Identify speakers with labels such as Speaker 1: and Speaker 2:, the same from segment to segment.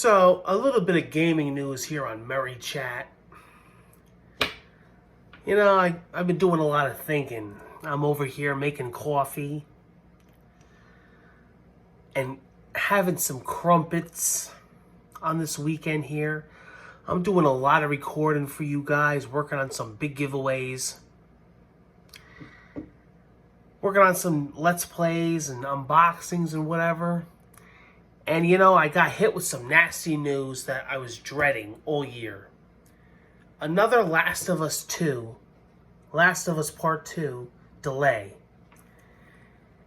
Speaker 1: So, a little bit of gaming news here on Merry Chat. I've been doing a lot of thinking. I'm over here making coffee and having some crumpets on this weekend here. I'm doing a lot of recording for you guys, working on some big giveaways, working on some Let's Plays and unboxings and whatever. And I got hit with some nasty news that I was dreading all year. Another Last of Us Part 2 delay.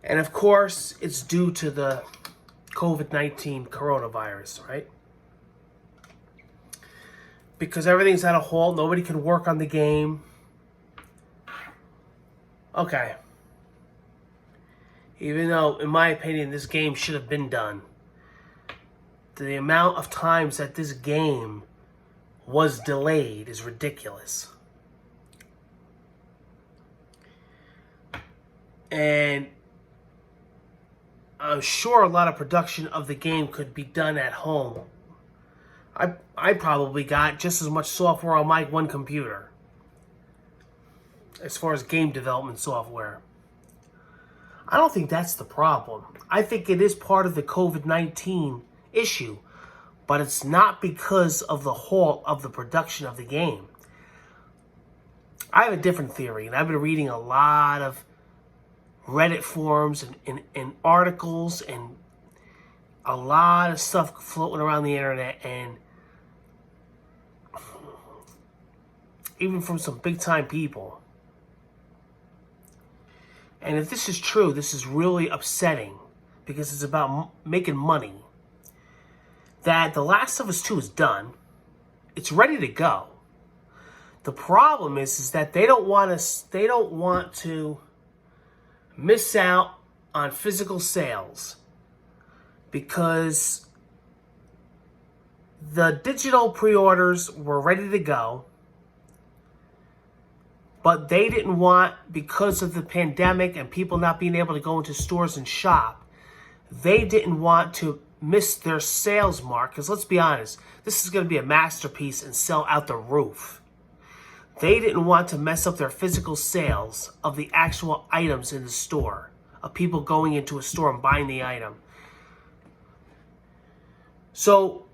Speaker 1: And of course, it's due to the COVID-19 coronavirus, right? Because everything's at a halt, nobody can work on the game. Okay. Even though, in my opinion, this game should have been done. The amount of times that this game was delayed is ridiculous. And I'm sure a lot of production of the game could be done at home. I probably got just as much software on my one computer as far as game development software. I don't think that's the problem. I think it is part of the COVID-19 issue, but it's not because of the halt of the production of the game. I have a different theory, and I've been reading a lot of Reddit forums and articles and a lot of stuff floating around the internet, and even from some big-time people. And if this is true, this is really upsetting because it's about making money. That The Last of Us 2 is done. It's ready to go. The problem is that they don't want to miss out on physical sales because the digital pre-orders were ready to go, but they didn't want, because of the pandemic and people not being able to go into stores and shop, they didn't want to miss their sales mark, because let's be honest, this is going to be a masterpiece and sell out the roof. They didn't want to mess up their physical sales of the actual items in the store, of people going into a store and buying the item. So,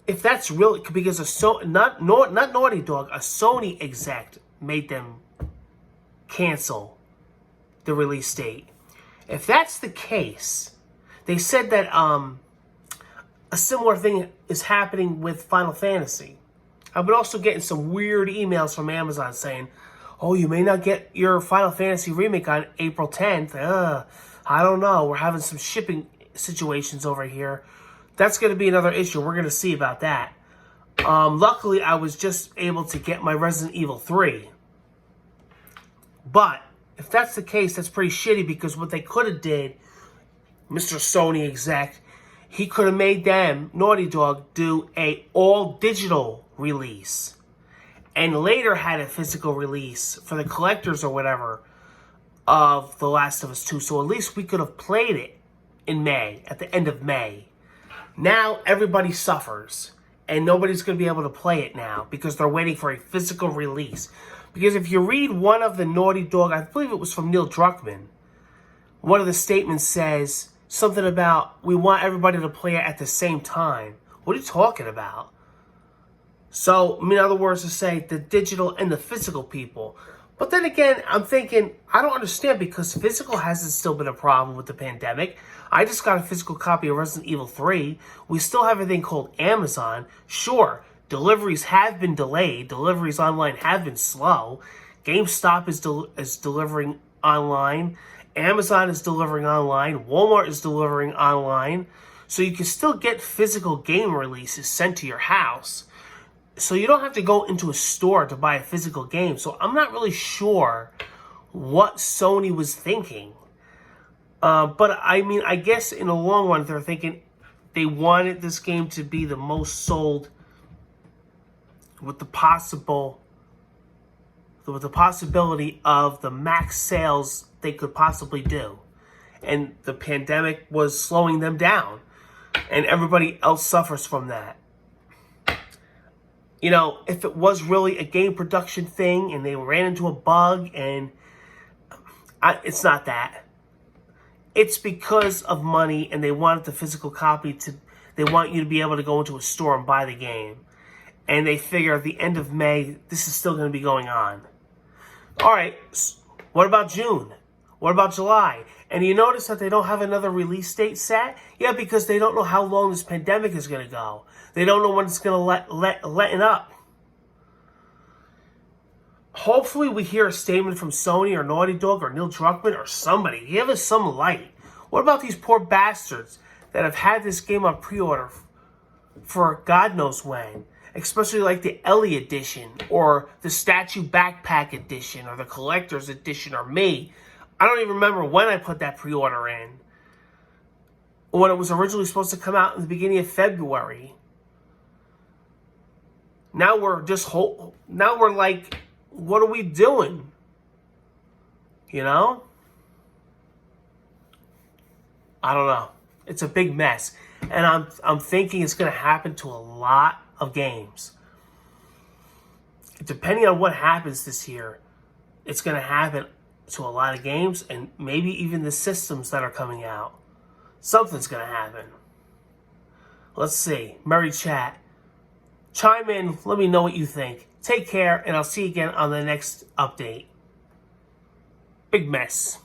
Speaker 1: if that's really, because not Naughty Dog, a Sony exec made them cancel the release date. If that's the case, they said that a similar thing is happening with Final Fantasy. I've been also getting some weird emails from Amazon saying, oh, you may not get your Final Fantasy remake on April 10th. I don't know. We're having some shipping situations over here. That's going to be another issue. We're going to see about that. Luckily, I was just able to get my Resident Evil 3. But if that's the case, that's pretty shitty, because what they could have did, Mr. Sony exec, he could have made them, Naughty Dog, do a all-digital release. And later had a physical release for the collectors or whatever of The Last of Us 2. So at least we could have played it in May, at the end of May. Now everybody suffers. And nobody's going to be able to play it now because they're waiting for a physical release. Because if you read one of the Naughty Dog, I believe it was from Neil Druckmann, one of the statements says something about, we want everybody to play it at the same time. What are you talking about? So, in other words, to say the digital and the physical people. But then again, I'm thinking, I don't understand, because physical hasn't still been a problem with the pandemic. I just got a physical copy of Resident Evil 3. We still have a thing called Amazon. Sure, deliveries have been delayed. Deliveries online have been slow. GameStop is delivering online. Amazon is delivering online. Walmart is delivering online. So you can still get physical game releases sent to your house. So you don't have to go into a store to buy a physical game. So I'm not really sure what Sony was thinking. But I mean, I guess in the long run, they're thinking they wanted this game to be the most sold with the possibility of the max sales they could possibly do. And the pandemic was slowing them down. and everybody else suffers from that. You know, if it was really a game production thing and they ran into a bug and it's not that. It's because of money and they wanted the physical copy they want you to be able to go into a store and buy the game. And they figure at the end of May, this is still going to be going on. All right, what about June? What about July? And you notice that they don't have another release date set? Yeah, because they don't know how long this pandemic is going to go. They don't know when it's going to letten up. Hopefully we hear a statement from Sony or Naughty Dog or Neil Druckmann or somebody. Give us some light. What about these poor bastards that have had this game on pre-order for God knows when? Especially like the Ellie edition or the Statue Backpack edition or the Collector's edition or me. I don't even remember when I put that pre-order in. When it was originally supposed to come out in the beginning of February. Now we're like, what are we doing? You know? I don't know. It's a big mess. And I'm thinking it's going to happen to a lot of games. Depending on what happens this year, it's going to happen to a lot of games and maybe even the systems that are coming out. Something's going to happen. Let's see. Merry chat. Chime in. Let me know what you think. Take care, and I'll see you again on the next update. Big mess.